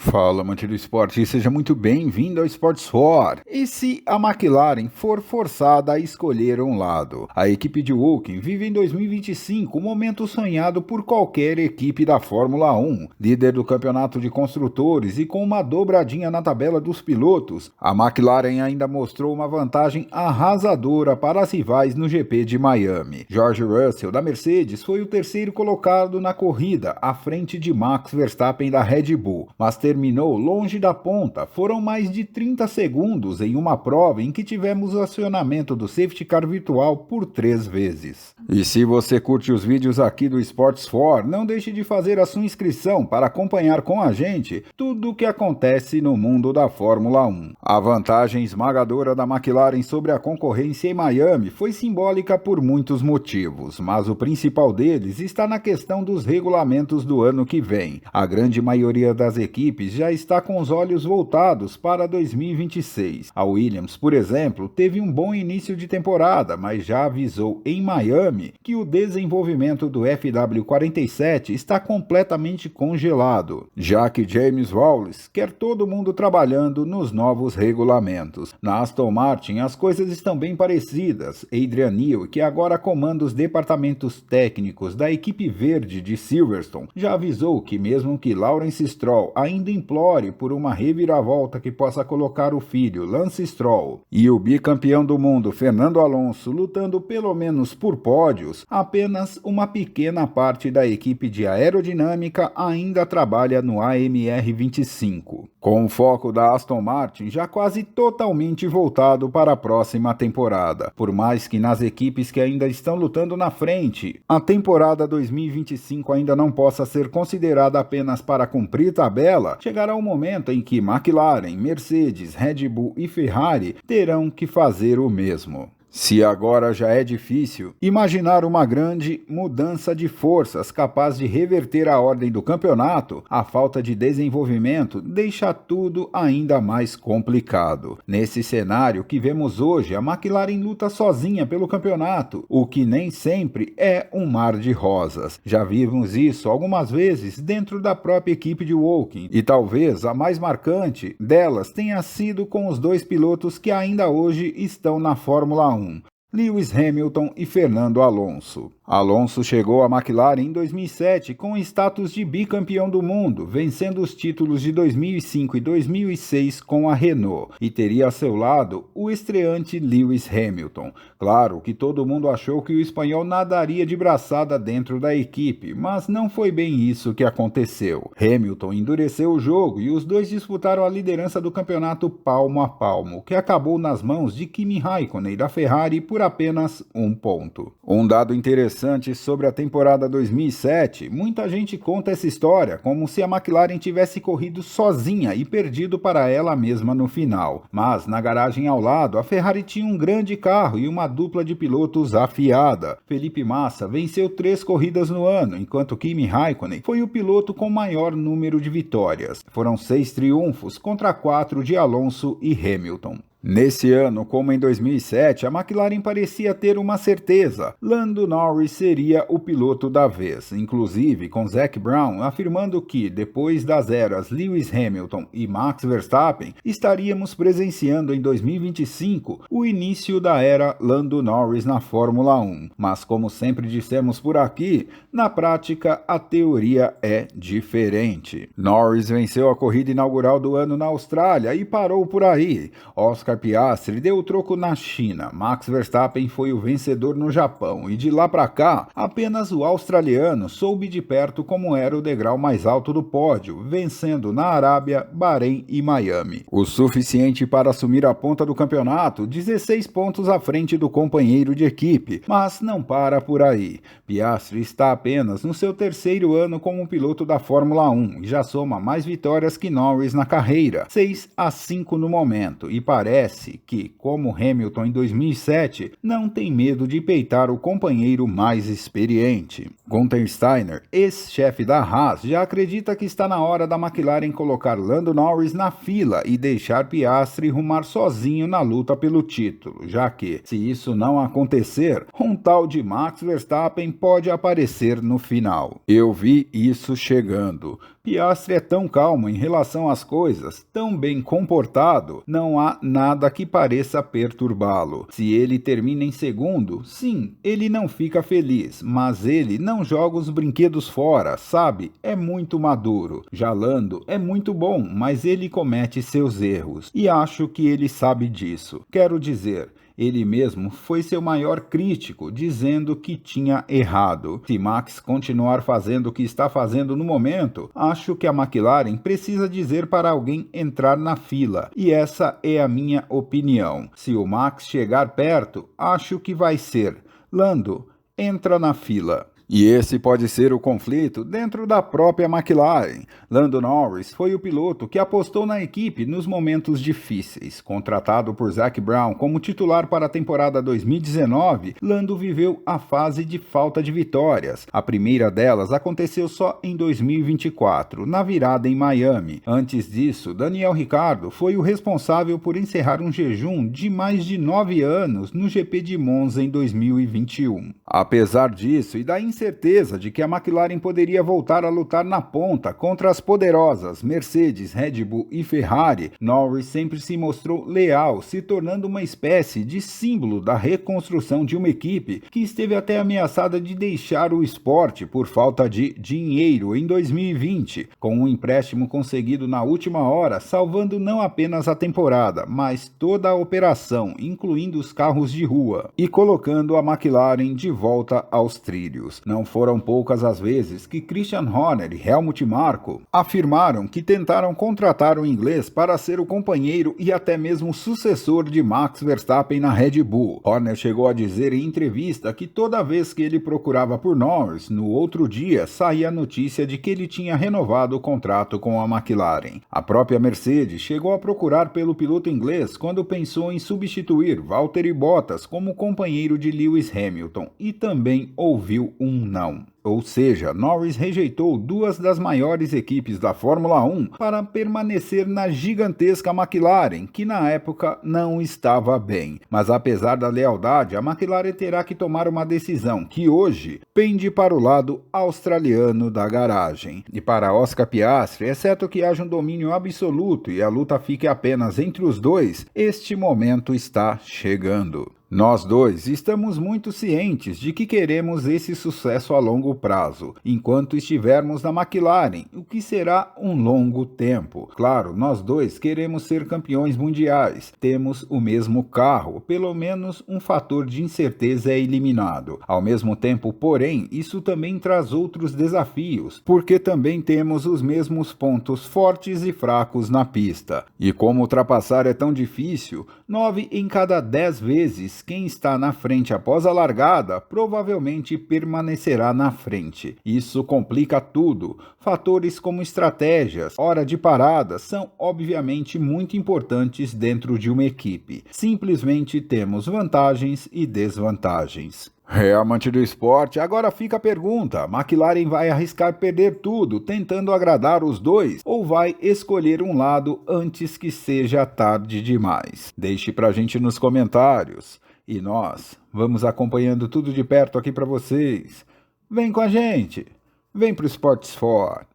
Fala, amante do esporte, e seja muito bem-vindo ao Sports For. E se a McLaren for forçada a escolher um lado? A equipe de Woking vive em 2025 um momento sonhado por qualquer equipe da Fórmula 1. Líder do campeonato de construtores e com uma dobradinha na tabela dos pilotos, a McLaren ainda mostrou uma vantagem arrasadora para as rivais no GP de Miami. George Russell, da Mercedes, foi o terceiro colocado na corrida, à frente de Max Verstappen da Red Bull, mas terminou longe da ponta. Foram mais de 30 segundos em uma prova em que tivemos o acionamento do safety car virtual por 3 vezes. E se você curte os vídeos aqui do Sports For, não deixe de fazer a sua inscrição para acompanhar com a gente tudo o que acontece no mundo da Fórmula 1. A vantagem esmagadora da McLaren sobre a concorrência em Miami foi simbólica por muitos motivos, mas o principal deles está na questão dos regulamentos do ano que vem. A grande maioria das equipes já está com os olhos voltados para 2026. A Williams, por exemplo, teve um bom início de temporada, mas já avisou em Miami que o desenvolvimento do FW47 está completamente congelado, já que James Wallace quer todo mundo trabalhando nos novos regulamentos. Na Aston Martin, as coisas estão bem parecidas. Adrian Newey, que agora comanda os departamentos técnicos da equipe verde de Silverstone, já avisou que mesmo que Lawrence Stroll ainda implore por uma reviravolta que possa colocar o filho Lance Stroll e o bicampeão do mundo Fernando Alonso lutando pelo menos por pódios, apenas uma pequena parte da equipe de aerodinâmica ainda trabalha no AMR25, com o foco da Aston Martin já quase totalmente voltado para a próxima temporada. Por mais que nas equipes que ainda estão lutando na frente, a temporada 2025 ainda não possa ser considerada apenas para cumprir tabela, chegará o momento em que McLaren, Mercedes, Red Bull e Ferrari terão que fazer o mesmo. Se agora já é difícil, imaginar uma grande mudança de forças capaz de reverter a ordem do campeonato, a falta de desenvolvimento deixa tudo ainda mais complicado. Nesse cenário que vemos hoje, a McLaren luta sozinha pelo campeonato, o que nem sempre é um mar de rosas. Já vimos isso algumas vezes dentro da própria equipe de Woking, e talvez a mais marcante delas tenha sido com os dois pilotos que ainda hoje estão na Fórmula 1. Lewis Hamilton e Fernando Alonso. Alonso chegou à McLaren em 2007 com status de bicampeão do mundo, vencendo os títulos de 2005 e 2006 com a Renault, e teria a seu lado o estreante Lewis Hamilton. Claro que todo mundo achou que o espanhol nadaria de braçada dentro da equipe, mas não foi bem isso que aconteceu. Hamilton endureceu o jogo e os dois disputaram a liderança do campeonato palmo a palmo, que acabou nas mãos de Kimi Raikkonen da Ferrari por apenas 1 ponto. Um dado interessante sobre a temporada 2007, muita gente conta essa história como se a McLaren tivesse corrido sozinha e perdido para ela mesma no final. Mas na garagem ao lado, a Ferrari tinha um grande carro e uma dupla de pilotos afiada. Felipe Massa venceu 3 corridas no ano, enquanto Kimi Raikkonen foi o piloto com maior número de vitórias. Foram 6 triunfos contra 4 de Alonso e Hamilton. Nesse ano, como em 2007, a McLaren parecia ter uma certeza: Lando Norris seria o piloto da vez, inclusive com Zac Brown afirmando que, depois das eras Lewis Hamilton e Max Verstappen, estaríamos presenciando em 2025 o início da era Lando Norris na Fórmula 1. Mas como sempre dissemos por aqui, na prática a teoria é diferente. Norris venceu a corrida inaugural do ano na Austrália e parou por aí. Oscar Piastri deu o troco na China, Max Verstappen foi o vencedor no Japão e de lá para cá, apenas o australiano soube de perto como era o degrau mais alto do pódio, vencendo na Arábia, Bahrein e Miami. O suficiente para assumir a ponta do campeonato, 16 pontos à frente do companheiro de equipe, mas não para por aí. Piastri está apenas no seu 3º ano como piloto da Fórmula 1 e já soma mais vitórias que Norris na carreira, 6-5 no momento, e parece que, como Hamilton em 2007, não tem medo de peitar o companheiro mais experiente. Gunther Steiner, ex-chefe da Haas, já acredita que está na hora da McLaren colocar Lando Norris na fila e deixar Piastri rumar sozinho na luta pelo título, já que, se isso não acontecer, um tal de Max Verstappen pode aparecer no final. Eu vi isso chegando. Piastri é tão calmo em relação às coisas, tão bem comportado, não há nada que pareça perturbá-lo. Se ele termina em segundo, sim, ele não fica feliz, mas ele não joga os brinquedos fora, sabe? É muito maduro. Já Lando é muito bom, mas ele comete seus erros, e acho que ele sabe disso. Quero dizer, ele mesmo foi seu maior crítico, dizendo que tinha errado. Se Max continuar fazendo o que está fazendo no momento, acho que a McLaren precisa dizer para alguém entrar na fila, e essa é a minha opinião. Se o Max chegar perto, acho que vai ser: Lando, entra na fila. E esse pode ser o conflito dentro da própria McLaren. Lando Norris foi o piloto que apostou na equipe nos momentos difíceis. Contratado por Zac Brown como titular para a temporada 2019, Lando viveu a fase de falta de vitórias. A primeira delas aconteceu só em 2024, na virada em Miami. Antes disso, Daniel Ricciardo foi o responsável por encerrar um jejum de mais de 9 anos no GP de Monza em 2021. Apesar disso e da incerteza de que a McLaren poderia voltar a lutar na ponta contra as poderosas Mercedes, Red Bull e Ferrari, Norris sempre se mostrou leal, se tornando uma espécie de símbolo da reconstrução de uma equipe que esteve até ameaçada de deixar o esporte por falta de dinheiro em 2020, com um empréstimo conseguido na última hora, salvando não apenas a temporada, mas toda a operação, incluindo os carros de rua, e colocando a McLaren de volta aos trilhos. Não foram poucas as vezes que Christian Horner e Helmut Marko afirmaram que tentaram contratar o inglês para ser o companheiro e até mesmo sucessor de Max Verstappen na Red Bull. Horner chegou a dizer em entrevista que toda vez que ele procurava por Norris, no outro dia saía a notícia de que ele tinha renovado o contrato com a McLaren. A própria Mercedes chegou a procurar pelo piloto inglês quando pensou em substituir Valtteri Bottas como companheiro de Lewis Hamilton e também ouviu um não. Ou seja, Norris rejeitou duas das maiores equipes da Fórmula 1 para permanecer na gigantesca McLaren, que na época não estava bem. Mas apesar da lealdade, a McLaren terá que tomar uma decisão que hoje pende para o lado australiano da garagem. E para Oscar Piastri, exceto que haja um domínio absoluto e a luta fique apenas entre os dois, este momento está chegando. Nós dois estamos muito cientes de que queremos esse sucesso a longo prazo, enquanto estivermos na McLaren, o que será um longo tempo. Claro, nós dois queremos ser campeões mundiais, temos o mesmo carro, pelo menos um fator de incerteza é eliminado. Ao mesmo tempo, porém, isso também traz outros desafios, porque também temos os mesmos pontos fortes e fracos na pista. E como ultrapassar é tão difícil, 9 em cada 10 vezes quem está na frente após a largada provavelmente permanecerá na frente. Isso complica tudo. Fatores como estratégias, hora de parada são obviamente muito importantes dentro de uma equipe. Simplesmente temos vantagens e desvantagens. Amante do esporte, agora fica a pergunta: McLaren vai arriscar perder tudo tentando agradar os dois ou vai escolher um lado antes que seja tarde demais? Deixe pra gente nos comentários. E nós vamos acompanhando tudo de perto aqui para vocês. Vem com a gente, vem pro Sports 4.